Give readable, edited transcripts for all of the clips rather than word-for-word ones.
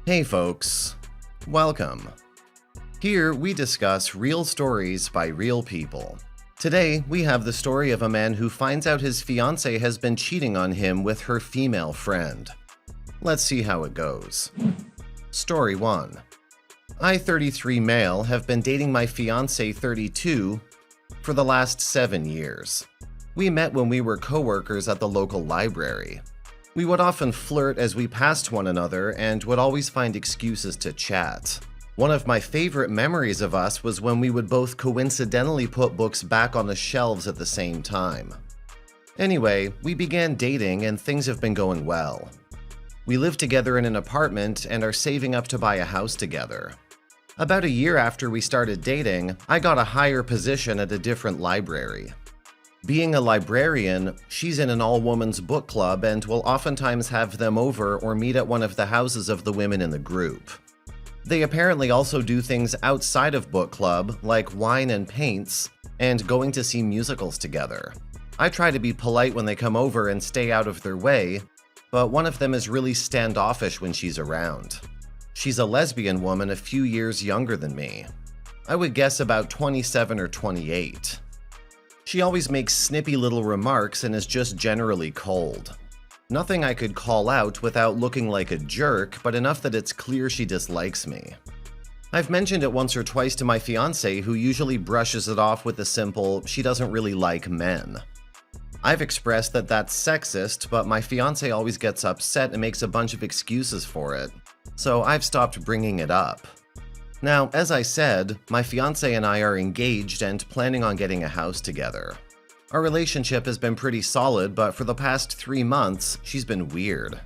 Hey folks, welcome. Here we discuss real stories by real people. Today we have the story of a man who finds out his fiancée has been cheating on him with her female friend. Let's see how it goes. Story 1. I, 33 male, have been dating my fiancée, 32, for the last 7 years. We met when we were co-workers at the local library. We would often flirt as we passed one another and would always find excuses to chat. One of my favorite memories of us was when we would both coincidentally put books back on the shelves at the same time. Anyway, we began dating and things have been going well. We live together in an apartment and are saving up to buy a house together. About a year after we started dating, I got a higher position at a different library. Being a librarian, she's in an all-women's book club and will oftentimes have them over or meet at one of the houses of the women in the group. They apparently also do things outside of book club, like wine and paints, and going to see musicals together. I try to be polite when they come over and stay out of their way, but one of them is really standoffish when she's around. She's a lesbian woman a few years younger than me. I would guess about 27 or 28. She always makes snippy little remarks and is just generally cold. Nothing I could call out without looking like a jerk, but enough that it's clear she dislikes me. I've mentioned it once or twice to my fiancé, who usually brushes it off with a simple, she doesn't really like men. I've expressed that that's sexist, but my fiancé always gets upset and makes a bunch of excuses for it, so I've stopped bringing it up. Now, as I said, my fiancé and I are engaged and planning on getting a house together. Our relationship has been pretty solid, but for the past 3 months, she's been weird.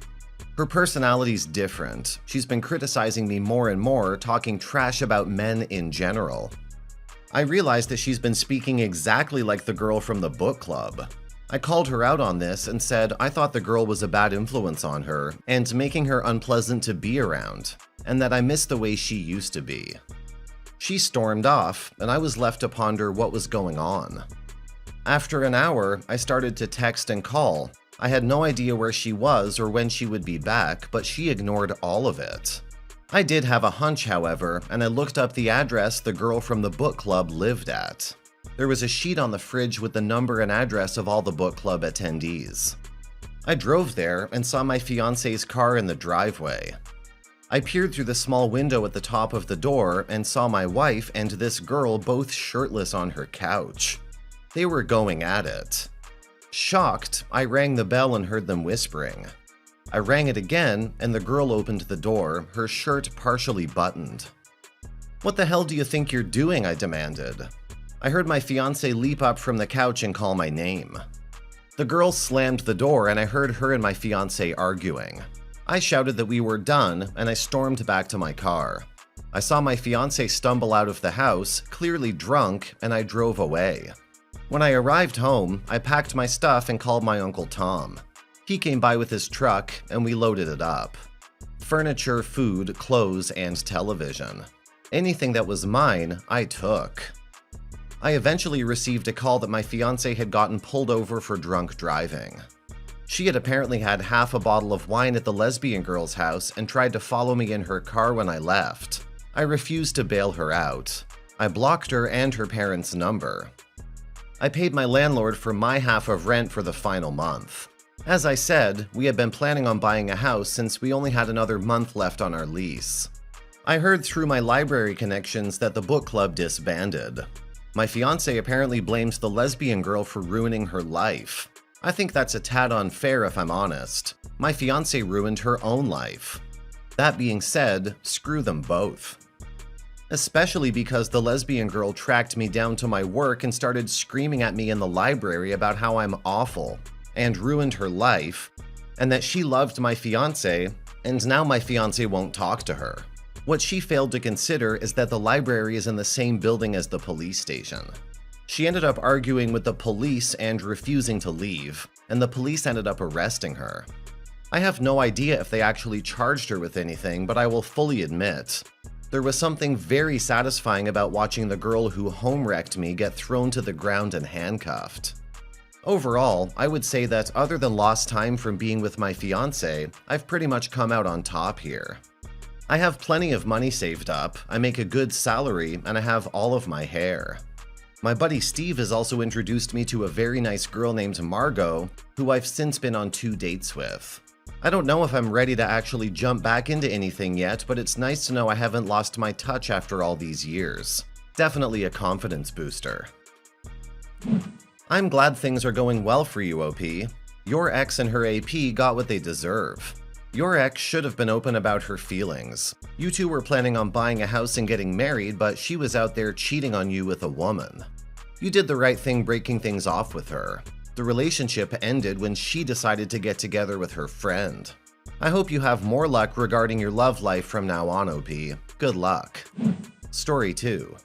Her personality's different. She's been criticizing me more and more, talking trash about men in general. I realized that she's been speaking exactly like the girl from the book club. I called her out on this and said I thought the girl was a bad influence on her and making her unpleasant to be around, and that I missed the way she used to be. She stormed off, and I was left to ponder what was going on. After an hour, I started to text and call. I had no idea where she was or when she would be back, but she ignored all of it. I did have a hunch, however, and I looked up the address the girl from the book club lived at. There was a sheet on the fridge with the number and address of all the book club attendees. I drove there and saw my fiancé's car in the driveway. I peered through the small window at the top of the door and saw my wife and this girl both shirtless on her couch. They were going at it. Shocked, I rang the bell and heard them whispering. I rang it again and the girl opened the door, her shirt partially buttoned. "What the hell do you think you're doing?" I demanded. I heard my fiancé leap up from the couch and call my name. The girl slammed the door and I heard her and my fiancé arguing. I shouted that we were done and I stormed back to my car. I saw my fiancé stumble out of the house, clearly drunk, and I drove away. When I arrived home, I packed my stuff and called my Uncle Tom. He came by with his truck and we loaded it up. Furniture, food, clothes, and television. Anything that was mine, I took. I eventually received a call that my fiancé had gotten pulled over for drunk driving. She had apparently had half a bottle of wine at the lesbian girl's house and tried to follow me in her car when I left. I refused to bail her out. I blocked her and her parents' number. I paid my landlord for my half of rent for the final month. As I said, we had been planning on buying a house since we only had another month left on our lease. I heard through my library connections that the book club disbanded. My fiancé apparently blames the lesbian girl for ruining her life. I think that's a tad unfair if I'm honest. My fiancé ruined her own life. That being said, screw them both. Especially because the lesbian girl tracked me down to my work and started screaming at me in the library about how I'm awful and ruined her life, and that she loved my fiancé, and now my fiancé won't talk to her. What she failed to consider is that the library is in the same building as the police station. She ended up arguing with the police and refusing to leave, and the police ended up arresting her. I have no idea if they actually charged her with anything, but I will fully admit, there was something very satisfying about watching the girl who home-wrecked me get thrown to the ground and handcuffed. Overall, I would say that other than lost time from being with my fiancé, I've pretty much come out on top here. I have plenty of money saved up, I make a good salary, and I have all of my hair. My buddy Steve has also introduced me to a very nice girl named Margot, who I've since been on 2 dates with. I don't know if I'm ready to actually jump back into anything yet, but it's nice to know I haven't lost my touch after all these years. Definitely a confidence booster. I'm glad things are going well for you, OP. Your ex and her AP got what they deserve. Your ex should have been open about her feelings. You two were planning on buying a house and getting married, but she was out there cheating on you with a woman. You did the right thing breaking things off with her. The relationship ended when she decided to get together with her friend. I hope you have more luck regarding your love life from now on, OP. Good luck. Story 2.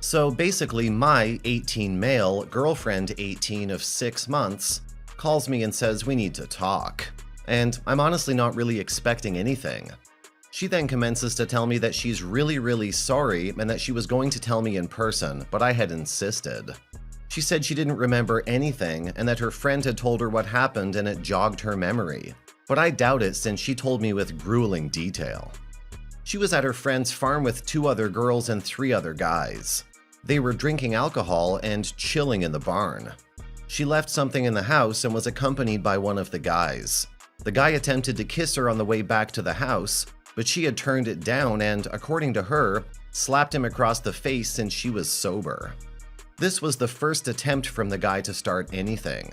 So basically, my 18 male, girlfriend 18 of 6 months, calls me and says we need to talk. And I'm honestly not really expecting anything. She then commences to tell me that she's really sorry and that she was going to tell me in person, but I had insisted. She said she didn't remember anything and that her friend had told her what happened and it jogged her memory. But I doubt it since she told me with grueling detail. She was at her friend's farm with 2 other girls and 3 other guys. They were drinking alcohol and chilling in the barn. She left something in the house and was accompanied by one of the guys. The guy attempted to kiss her on the way back to the house, but she had turned it down and, according to her, slapped him across the face since she was sober. This was the first attempt from the guy to start anything.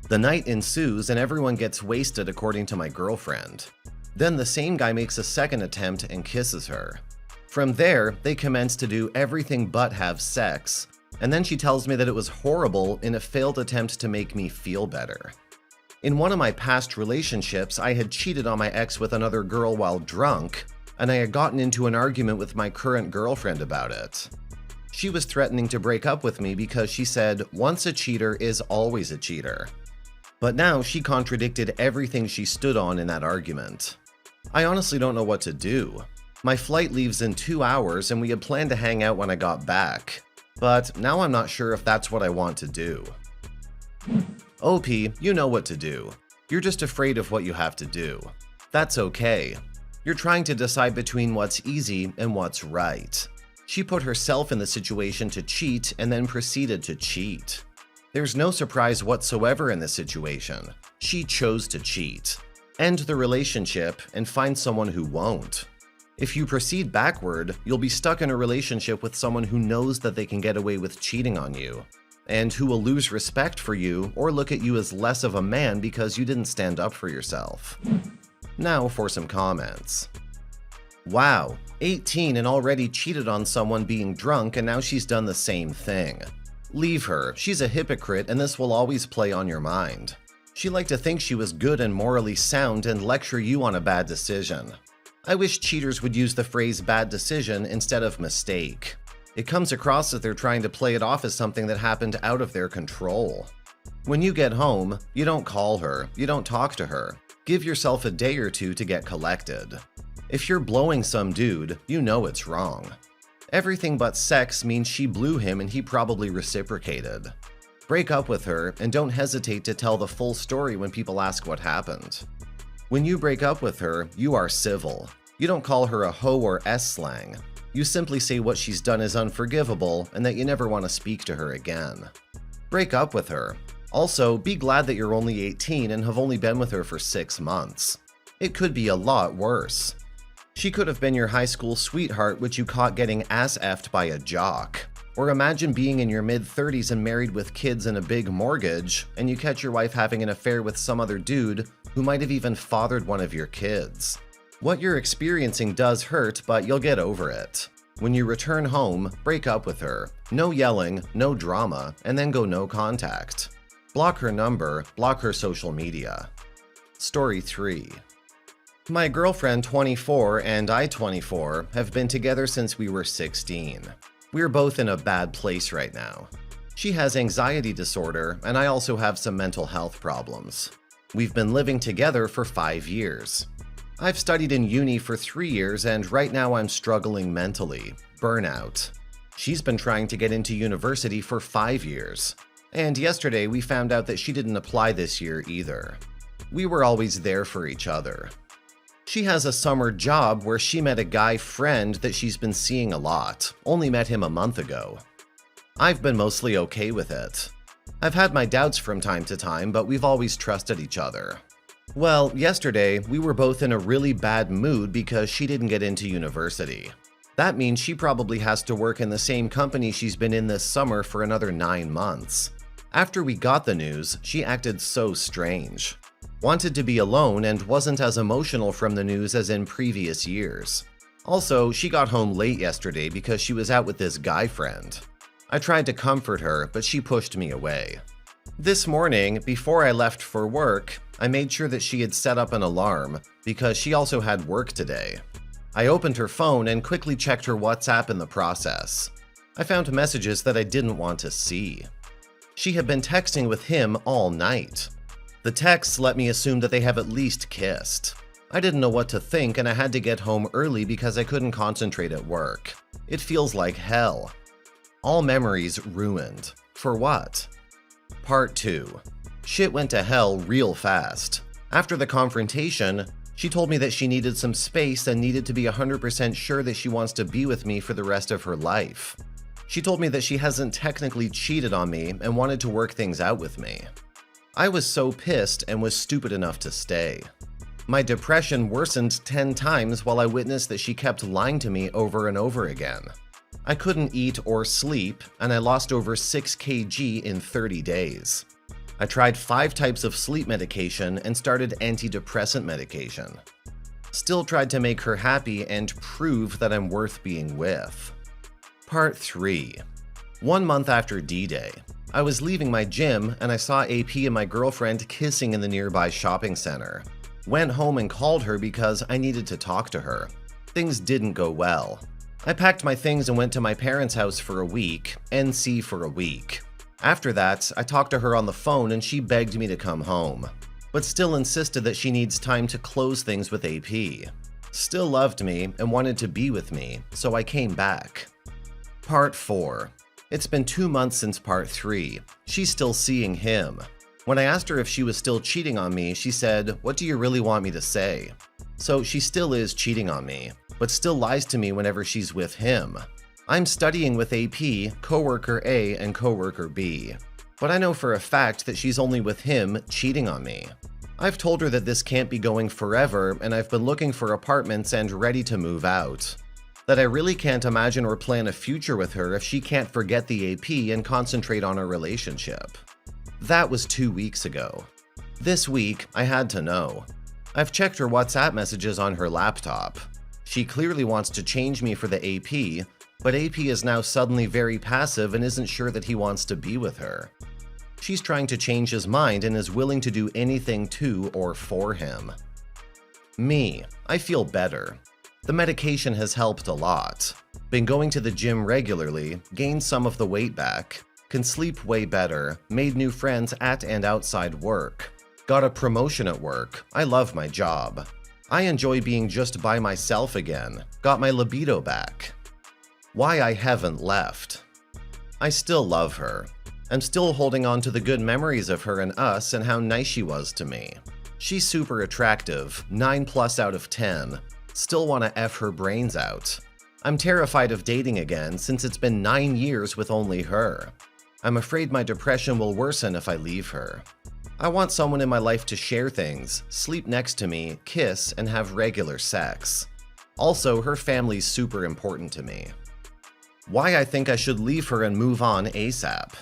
The night ensues and everyone gets wasted according to my girlfriend. Then the same guy makes a second attempt and kisses her. From there, they commence to do everything but have sex, and then she tells me that it was horrible in a failed attempt to make me feel better. In one of my past relationships, I had cheated on my ex with another girl while drunk, and I had gotten into an argument with my current girlfriend about it. She was threatening to break up with me because she said, once a cheater is always a cheater. But now she contradicted everything she stood on in that argument. I honestly don't know what to do. My flight leaves in 2 hours and we had planned to hang out when I got back. But now I'm not sure if that's what I want to do. OP, you know what to do. You're just afraid of what you have to do. That's okay. You're trying to decide between what's easy and what's right. She put herself in the situation to cheat and then proceeded to cheat. There's no surprise whatsoever in this situation. She chose to cheat. End the relationship and find someone who won't. If you proceed backward, you'll be stuck in a relationship with someone who knows that they can get away with cheating on you, and who will lose respect for you or look at you as less of a man because you didn't stand up for yourself. Now for some comments. Wow, 18 and already cheated on someone being drunk and now she's done the same thing. Leave her, she's a hypocrite and this will always play on your mind. She liked to think she was good and morally sound and lecture you on a bad decision. I wish cheaters would use the phrase bad decision instead of mistake. It comes across that they're trying to play it off as something that happened out of their control. When you get home, you don't call her, you don't talk to her. Give yourself a day or 2 to get collected. If you're blowing some dude, you know it's wrong. Everything but sex means she blew him and he probably reciprocated. Break up with her and don't hesitate to tell the full story when people ask what happened. When you break up with her, you are civil. You don't call her a hoe or S-slang. You simply say what she's done is unforgivable and that you never want to speak to her again. Break up with her. Also, be glad that you're only 18 and have only been with her for 6 months. It could be a lot worse. She could have been your high school sweetheart which you caught getting ass-effed by a jock. Or imagine being in your mid-30s and married with kids and a big mortgage, and you catch your wife having an affair with some other dude who might have even fathered one of your kids. What you're experiencing does hurt, but you'll get over it. When you return home, break up with her. No yelling, no drama, and then go no contact. Block her number, block her social media. Story 3. My girlfriend 24 and I 24 have been together since we were 16. We're both in a bad place right now. She has anxiety disorder and I also have some mental health problems. We've been living together for 5 years. I've studied in uni for 3 years and right now I'm struggling mentally, burnout. She's been trying to get into university for 5 years. And yesterday we found out that she didn't apply this year either. We were always there for each other. She has a summer job where she met a guy friend that she's been seeing a lot, only met him a month ago. I've been mostly okay with it. I've had my doubts from time to time, but we've always trusted each other. Well, yesterday, we were both in a really bad mood because she didn't get into university. That means she probably has to work in the same company she's been in this summer for another 9 months. After we got the news, she acted so strange. Wanted to be alone and wasn't as emotional from the news as in previous years. Also, she got home late yesterday because she was out with this guy friend. I tried to comfort her, but she pushed me away. This morning, before I left for work, I made sure that she had set up an alarm because she also had work today. I opened her phone and quickly checked her WhatsApp in the process. I found messages that I didn't want to see. She had been texting with him all night. The texts let me assume that they have at least kissed. I didn't know what to think and I had to get home early because I couldn't concentrate at work. It feels like hell. All memories ruined. For what? Part 2. Shit went to hell real fast. After the confrontation, she told me that she needed some space and needed to be 100% sure that she wants to be with me for the rest of her life. She told me that she hasn't technically cheated on me and wanted to work things out with me. I was so pissed and was stupid enough to stay. My depression worsened 10 times while I witnessed that she kept lying to me over and over again. I couldn't eat or sleep, and I lost over 6 kg in 30 days. I tried 5 types of sleep medication and started antidepressant medication. Still tried to make her happy and prove that I'm worth being with. Part 3. 1 month after D-Day, I was leaving my gym and I saw AP and my girlfriend kissing in the nearby shopping center. Went home and called her because I needed to talk to her. Things didn't go well. I packed my things and went to my parents' house for a week, NC for a week. After that, I talked to her on the phone and she begged me to come home, but still insisted that she needs time to close things with AP. Still loved me and wanted to be with me, so I came back. Part 4. It's been 2 months since Part 3. She's still seeing him. When I asked her if she was still cheating on me, she said, "What do you really want me to say?" So she still is cheating on me, but still lies to me whenever she's with him. I'm studying with AP, coworker A and coworker B, but I know for a fact that she's only with him cheating on me. I've told her that this can't be going forever and I've been looking for apartments and ready to move out. That I really can't imagine or plan a future with her if she can't forget the AP and concentrate on our relationship. That was 2 weeks ago. This week, I had to know. I've checked her WhatsApp messages on her laptop. She clearly wants to change me for the AP, but AP is now suddenly very passive and isn't sure that he wants to be with her. She's trying to change his mind and is willing to do anything to or for him. Me, I feel better. The medication has helped a lot. Been going to the gym regularly, gained some of the weight back, can sleep way better, made new friends at and outside work. Got a promotion at work. I love my job. I enjoy being just by myself again. Got my libido back. Why I haven't left. I still love her. I'm still holding on to the good memories of her and us and how nice she was to me. She's super attractive, 9+ out of 10. Still want to F her brains out. I'm terrified of dating again since it's been 9 years with only her. I'm afraid my depression will worsen if I leave her. I want someone in my life to share things, sleep next to me, kiss, and have regular sex. Also, her family's super important to me. Why I think I should leave her and move on ASAP.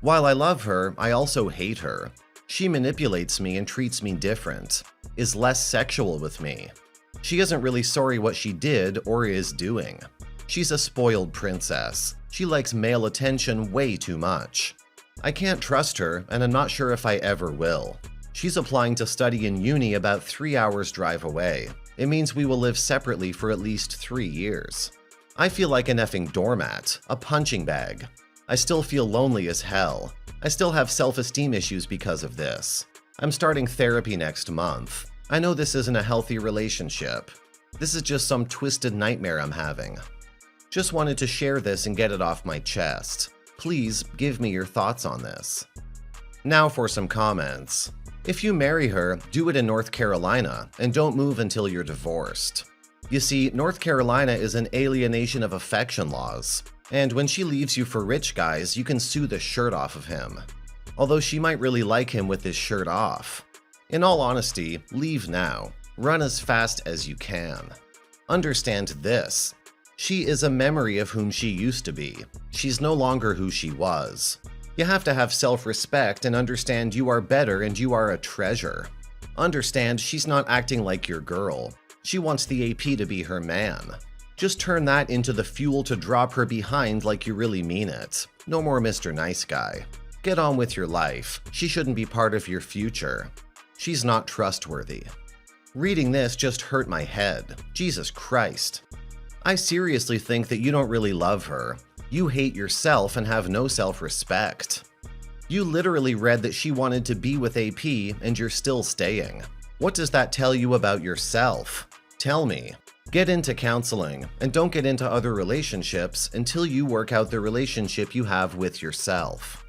While I love her, I also hate her. She manipulates me and treats me different, is less sexual with me. She isn't really sorry what she did or is doing. She's a spoiled princess. She likes male attention way too much. I can't trust her, and I'm not sure if I ever will. She's applying to study in uni about 3 hours drive away. It means we will live separately for at least 3 years. I feel like an effing doormat, a punching bag. I still feel lonely as hell. I still have self-esteem issues because of this. I'm starting therapy next month. I know this isn't a healthy relationship. This is just some twisted nightmare I'm having. Just wanted to share this and get it off my chest. Please give me your thoughts on this. Now for some comments. If you marry her, do it in North Carolina and don't move until you're divorced. You see, North Carolina is an alienation of affection laws, and when she leaves you for rich guys, you can sue the shirt off of him. Although she might really like him with his shirt off. In all honesty, leave now. Run as fast as you can. Understand this. She is a memory of whom she used to be. She's no longer who she was. You have to have self-respect and understand you are better and you are a treasure. Understand she's not acting like your girl. She wants the AP to be her man. Just turn that into the fuel to drop her behind like you really mean it. No more Mr. Nice Guy. Get on with your life. She shouldn't be part of your future. She's not trustworthy. Reading this just hurt my head. Jesus Christ. I seriously think that you don't really love her. You hate yourself and have no self-respect. You literally read that she wanted to be with AP and you're still staying. What does that tell you about yourself? Tell me. Get into counseling and don't get into other relationships until you work out the relationship you have with yourself.